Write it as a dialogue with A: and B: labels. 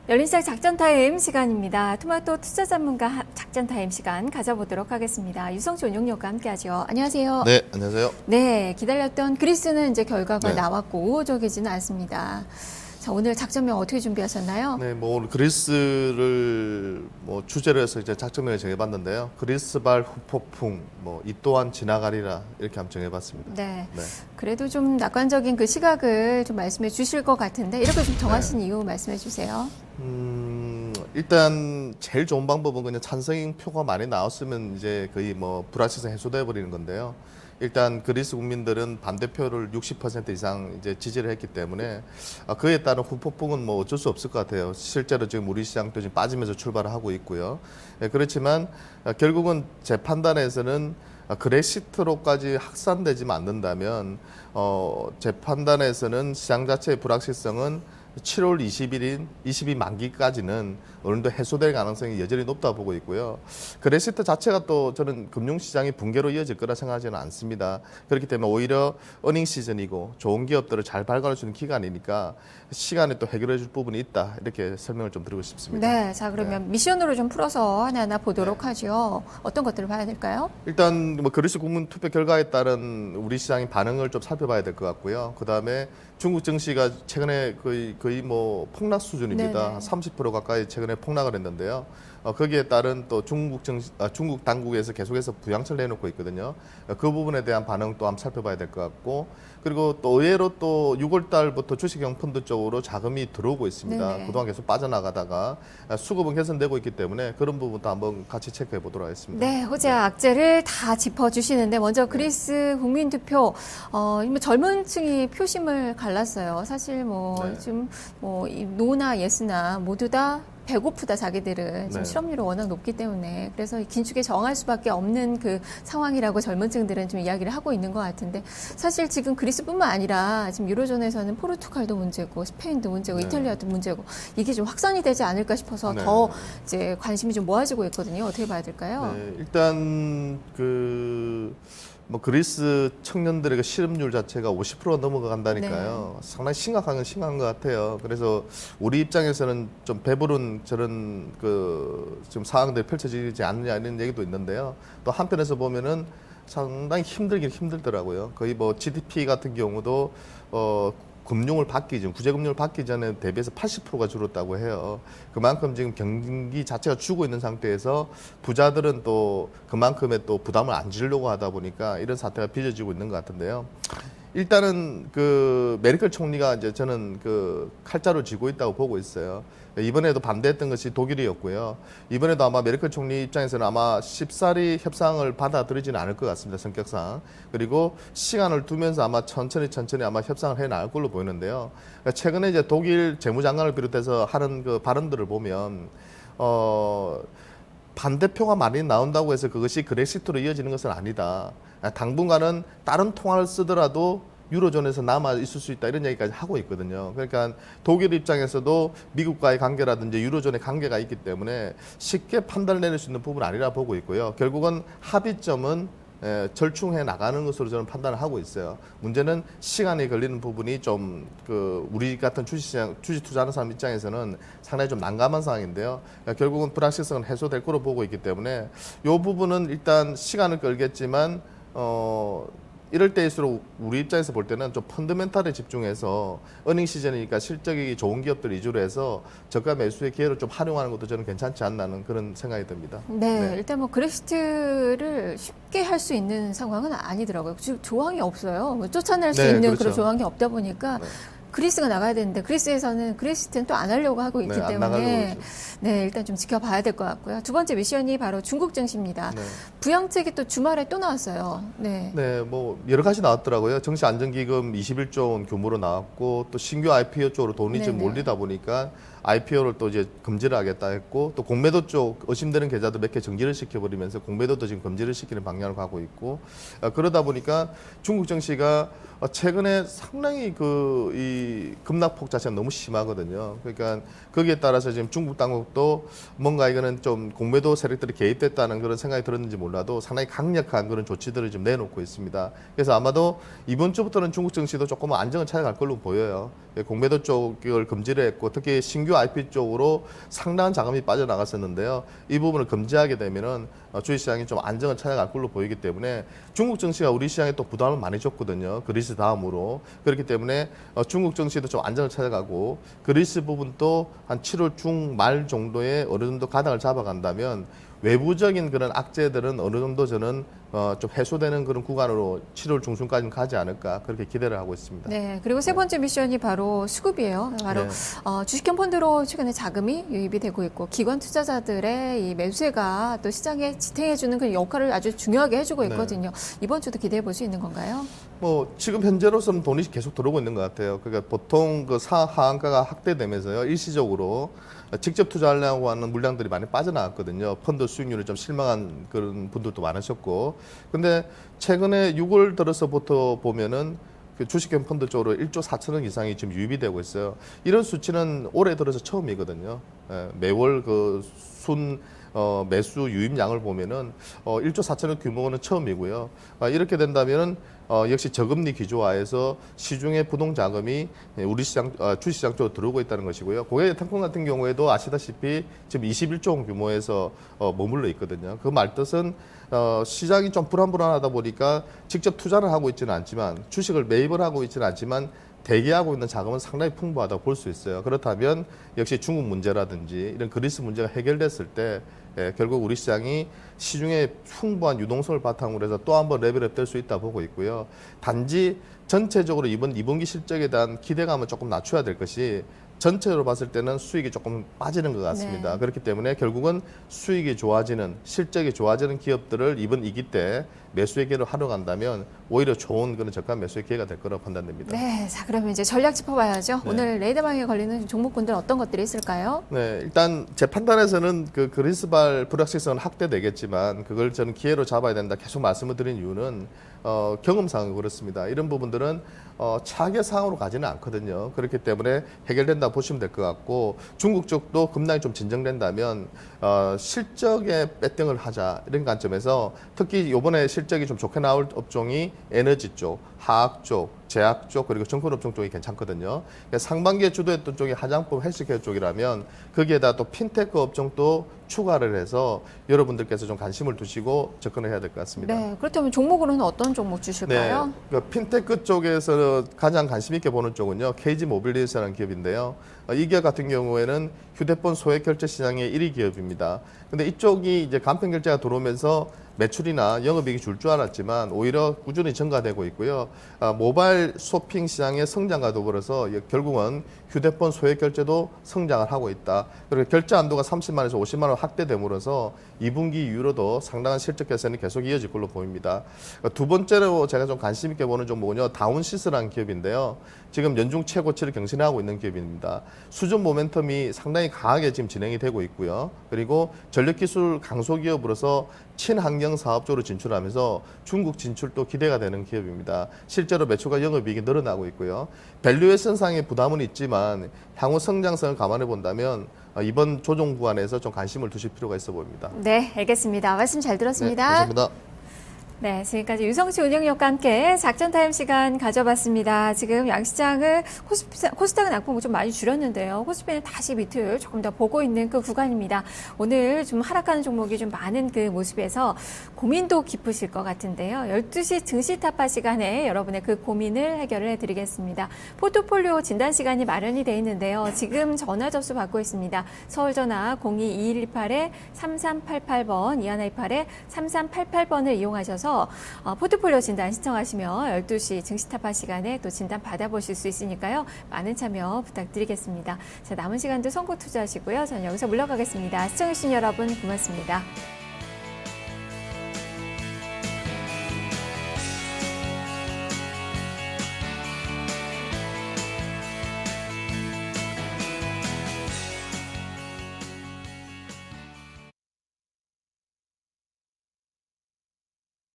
A: 열린시장 작전타임 시간입니다. 토마토 투자 전문가 작전타임 시간 가져보도록 하겠습니다. 유성주 운용료가 함께하죠. 안녕하세요.
B: 네, 안녕하세요.
A: 네, 기다렸던 그리스는 이제 결과가
B: 네.
A: 나왔고 우호적이지는 않습니다. 자, 오늘 작전명 어떻게 준비하셨나요?
B: 네, 뭐 오늘 그리스를 뭐 주제로 해서 이제 작전명을 정해봤는데요. 그리스발 후폭풍, 뭐 이 또한 지나가리라 이렇게 한번 정해봤습니다.
A: 네.
B: 네.
A: 그래도 좀 낙관적인 그 시각을 좀 말씀해 주실 것 같은데 이렇게 좀 정하신 이유 말씀해 주세요.
B: 일단 제일 좋은 방법은 그냥 찬성 표가 많이 나왔으면 이제 거의 뭐 불확실성 해소돼 버리는 건데요. 일단 그리스 국민들은 반대표를 60% 이상 이제 지지를 했기 때문에 그에 따른 후폭풍은 뭐 어쩔 수 없을 것 같아요. 실제로 지금 우리 시장도 지금 빠지면서 출발을 하고 있고요. 그렇지만 결국은 제 판단에서는 그레시트로까지 확산되지만 않는다면 제 판단에서는 시장 자체의 불확실성은 7월 20일 만기까지는 어느 정도 해소될 가능성이 여전히 높다 보고 있고요. 그레시트 자체가 또 저는 금융시장이 붕괴로 이어질 거라 생각하지는 않습니다. 그렇기 때문에 오히려 어닝 시즌이고 좋은 기업들을 잘 발굴할 수 있는 기간이니까 시간에 또 해결해 줄 부분이 있다. 이렇게 설명을 좀 드리고 싶습니다.
A: 네, 자 그러면 미션으로 좀 풀어서 하나하나 보도록 하죠. 어떤 것들을 봐야 될까요?
B: 일단 뭐 그리스 국민 투표 결과에 따른 우리 시장의 반응을 좀 살펴봐야 될 것 같고요. 그 다음에 중국 증시가 최근에 거의 뭐 폭락 수준입니다.
A: 네네.
B: 30% 가까이 최근에 폭락을 했는데요. 거기에 따른 또 중국 당국에서 계속해서 부양책을 내놓고 있거든요. 그 부분에 대한 반응 또 한번 살펴봐야 될 것 같고, 그리고 또 의외로 또 6월 달부터 주식형 펀드 쪽으로 자금이 들어오고 있습니다.
A: 네네.
B: 그동안 계속 빠져나가다가 수급은 개선되고 있기 때문에 그런 부분도 한번 같이 체크해 보도록 하겠습니다.
A: 네, 호재와 악재를 다 짚어주시는데 먼저 그리스 국민투표 뭐 젊은 층이 표심을 갈랐어요. 사실 뭐
B: 네.
A: 좀 뭐 노나 예스나 모두 다 배고프다 자기들은 지금
B: 네.
A: 실업률이 워낙 높기 때문에 그래서 긴축에 정할 수밖에 없는 그 상황이라고 젊은 층들은 좀 이야기를 하고 있는 것 같은데 사실 지금 그리스뿐만 아니라 지금 유로존에서는 포르투갈도 문제고 스페인도 문제고
B: 네.
A: 이탈리아도 문제고 이게 좀 확산이 되지 않을까 싶어서
B: 네.
A: 더 이제 관심이 좀 모아지고 있거든요. 어떻게 봐야 될까요?
B: 네, 일단 뭐 그리스 청년들의 그 실업률 자체가 50%가 넘어간다니까요. 상당히 심각한 건 심각한 것 같아요. 그래서 우리 입장에서는 좀 배부른 저런 지금 상황들이 펼쳐지지 않느냐 이런 얘기도 있는데요. 또 한편에서 보면은 상당히 힘들긴 힘들더라고요. 거의 뭐 GDP 같은 경우도 금융을 받기 전, 구제금융을 받기 전에 대비해서 80%가 줄었다고 해요. 그만큼 지금 경기 자체가 죽고 있는 상태에서 부자들은 또 그만큼의 또 부담을 안 지려고 하다 보니까 이런 사태가 빚어지고 있는 것 같은데요. 일단은 메르켈 총리가 이제 저는 칼자루 쥐고 있다고 보고 있어요. 이번에도 반대했던 것이 독일이었고요. 이번에도 아마 메르켈 총리 입장에서는 아마 쉽사리 협상을 받아들이지는 않을 것 같습니다. 성격상. 그리고 시간을 두면서 아마 천천히 아마 협상을 해 나갈 걸로 보이는데요. 최근에 이제 독일 재무장관을 비롯해서 하는 발언들을 보면 반대표가 많이 나온다고 해서 그것이 그레시트로 이어지는 것은 아니다. 당분간은 다른 통화를 쓰더라도 유로존에서 남아 있을 수 있다 이런 얘기까지 하고 있거든요. 그러니까 독일 입장에서도 미국과의 관계라든지 유로존의 관계가 있기 때문에 쉽게 판단을 내릴 수 있는 부분은 아니라 보고 있고요. 결국은 합의점은 절충해 나가는 것으로 저는 판단을 하고 있어요. 문제는 시간이 걸리는 부분이 좀 우리 같은 주식 투자하는 사람 입장에서는 상당히 좀 난감한 상황인데요. 결국은 불확실성은 해소될 거로 보고 있기 때문에 이 부분은 일단 시간을 끌겠지만 이럴 때일수록 우리 입장에서 볼 때는 좀 펀더멘탈에 집중해서 어닝 시즌이니까 실적이 좋은 기업들 위주로 해서 저가 매수의 기회를 좀 활용하는 것도 저는 괜찮지 않나는 그런 생각이 듭니다.
A: 네, 일단 뭐 그레시트를 쉽게 할 수 있는 상황은 아니더라고요. 지금 조항이 없어요. 뭐 쫓아낼 수
B: 네,
A: 있는
B: 그렇죠.
A: 그런 조항이 없다 보니까
B: 네.
A: 그리스가 나가야 되는데 그리스에서는 그레시트는 또 안 하려고 하고 있기
B: 네, 안 나가려고
A: 때문에
B: 그러죠.
A: 네, 일단 좀 지켜봐야 될 것 같고요. 두 번째 미션이 바로 중국 증시입니다.
B: 네.
A: 부양책이 또 주말에 또 나왔어요. 네.
B: 네, 뭐 여러 가지 나왔더라고요. 정시안정기금 21조 원 규모로 나왔고 또 신규 IPO 쪽으로 돈이 좀
A: 네네.
B: 몰리다 보니까 IPO를 또 이제 금지를 하겠다 했고 또 공매도 쪽 의심되는 계좌도 몇 개 정지를 시켜버리면서 공매도도 지금 금지를 시키는 방향으로 가고 있고 그러다 보니까 중국 증시가 최근에 상당히 이 급락폭 자체가 너무 심하거든요. 그러니까 거기에 따라서 지금 중국 당국도 뭔가 이거는 좀 공매도 세력들이 개입됐다는 그런 생각이 들었는지 몰라도 상당히 강력한 그런 조치들을 지금 내놓고 있습니다. 그래서 아마도 이번 주부터는 중국 증시도 조금 안정을 찾아갈 걸로 보여요. 공매도 쪽을 금지를 했고 특히 신규 IP 쪽으로 상당한 자금이 빠져나갔었는데요. 이 부분을 금지하게 되면은 주식시장이 좀 안정을 찾아갈 걸로 보이기 때문에 중국 증시가 우리 시장에 또 부담을 많이 줬거든요. 그리스 다음으로. 그렇기 때문에 중국 증시도 좀 안정을 찾아가고 그리스 부분도 한 7월 중말 정도에 어느 정도 가닥을 잡아간다면 외부적인 그런 악재들은 어느 정도 저는 좀 해소되는 그런 구간으로 7월 중순까지는 가지 않을까 그렇게 기대를 하고 있습니다.
A: 네, 그리고 세 번째 미션이 바로 수급이에요. 바로
B: 네.
A: 주식형 펀드로 최근에 자금이 유입이 되고 있고 기관 투자자들의 이 매수세가 또 시장에 지탱해주는 그 역할을 아주 중요하게 해주고 있거든요. 이번 주도 기대해 볼 수 있는 건가요?
B: 뭐 지금 현재로서는 돈이 계속 들어오고 있는 것 같아요. 그러니까 보통 그 하한가가 확대되면서요 일시적으로 직접 투자하려고 하는 물량들이 많이 빠져나왔거든요. 펀드 수익률이 좀 실망한 그런 분들도 많으셨고, 근데 최근에 6월 들어서부터 보면은 그 주식형 펀드 쪽으로 1조 4천억 이상이 지금 유입이 되고 있어요. 이런 수치는 올해 들어서 처음이거든요. 매월 그 매수 유입량을 보면은 1조 4천억 규모는 처음이고요. 이렇게 된다면은 역시 저금리 기조화에서 시중의 부동 자금이 우리 시장 주식시장 쪽으로 들어오고 있다는 것이고요. 고객탕콩 같은 경우에도 아시다시피 지금 21조 원 규모에서 머물러 있거든요. 그 말뜻은 시장이 좀 불안하다 보니까 직접 투자를 하고 있지는 않지만 주식을 매입을 하고 있지는 않지만 대기하고 있는 자금은 상당히 풍부하다고 볼 수 있어요. 그렇다면 역시 중국 문제라든지 이런 그리스 문제가 해결됐을 때 결국 우리 시장이 시중에 풍부한 유동성을 바탕으로 해서 또 한 번 레벨업 될 수 있다 보고 있고요. 단지 전체적으로 이번 2분기 실적에 대한 기대감은 조금 낮춰야 될 것이 전체로 봤을 때는 수익이 조금 빠지는 것 같습니다.
A: 네.
B: 그렇기 때문에 결국은 수익이 좋아지는 실적이 좋아지는 기업들을 이번 2기 때 매수의 기회를 활용한다면 오히려 좋은 그런 저가 매수의 기회가 될 거라고 판단됩니다.
A: 네, 자 그러면 이제 전략 짚어봐야죠.
B: 네.
A: 오늘 레이더망에 걸리는 종목군들 어떤 것들이 있을까요?
B: 네, 일단 제 판단에서는 그 그리스발 불확실성은 확대되겠지만 그걸 저는 기회로 잡아야 된다 계속 말씀을 드린 이유는 경험상으로 그렇습니다. 이런 부분들은 차계 상으로 가지는 않거든요. 그렇기 때문에 해결된다 보시면 될 것 같고 중국 쪽도 급락이 좀 진정된다면 실적에 배팅을 하자 이런 관점에서 특히 이번에 실적이 좀 좋게 나올 업종이 에너지 쪽, 화학 쪽, 제약 쪽 그리고 정권업종 쪽이 괜찮거든요. 그러니까 상반기에 주도했던 쪽이 화장품 헬스케어 쪽이라면 거기에다 또 핀테크 업종도 추가를 해서 여러분들께서 좀 관심을 두시고 접근을 해야 될 것 같습니다.
A: 네, 그렇다면 종목으로는 어떤 종목 주실까요?
B: 네, 그 핀테크 쪽에서 가장 관심 있게 보는 쪽은요, KG 모빌리티라는 기업인데요. 이 기업 같은 경우에는 휴대폰 소액 결제 시장의 1위 기업입니다. 근데 이쪽이 이제 간편 결제가 들어오면서 매출이나 영업이익이 줄 줄 알았지만 오히려 꾸준히 증가되고 있고요. 모바일 쇼핑 시장의 성장과 더불어서 결국은 휴대폰 소액 결제도 성장을 하고 있다. 그리고 결제 한도가 30만에서 50만 원 확대됨으로써 2분기 이후로도 상당한 실적 개선이 계속 이어질 걸로 보입니다. 두 번째로 제가 좀 관심 있게 보는 종목은요, 다운시스라는 기업인데요. 지금 연중 최고치를 경신하고 있는 기업입니다. 수준 모멘텀이 상당히 강하게 지금 진행이 되고 있고요. 그리고 전력기술 강소기업으로서 친환경 사업 쪽으로 진출하면서 중국 진출도 기대가 되는 기업입니다. 실제로 매출과 영업이익이 늘어나고 있고요. 밸류에이션상의 부담은 있지만 향후 성장성을 감안해 본다면 이번 조정 구간에서 좀 관심을 두실 필요가 있어 보입니다.
A: 네, 알겠습니다. 말씀 잘
B: 네,
A: 들었습니다.
B: 감사합니다.
A: 네, 지금까지 유성치 운영력과 함께 작전 타임 시간 가져봤습니다. 지금 양시장은 코스닥은 낙폭 좀 많이 줄였는데요. 코스피는 다시 밑을 조금 더 보고 있는 그 구간입니다. 오늘 좀 하락하는 종목이 좀 많은 그 모습에서 고민도 깊으실 것 같은데요. 12시 증시 타파 시간에 여러분의 그 고민을 해결을 해드리겠습니다. 포트폴리오 진단 시간이 마련이 되어 있는데요. 지금 전화 접수 받고 있습니다. 서울 전화 02-2128-3388번, 2128-3388번을 이용하셔서 포트폴리오 진단 신청하시면 12시 증시 타파 시간에 또 진단 받아보실 수 있으니까요. 많은 참여 부탁드리겠습니다. 자, 남은 시간도 선고 투자하시고요. 저는 여기서 물러가겠습니다. 시청해주신 여러분 고맙습니다.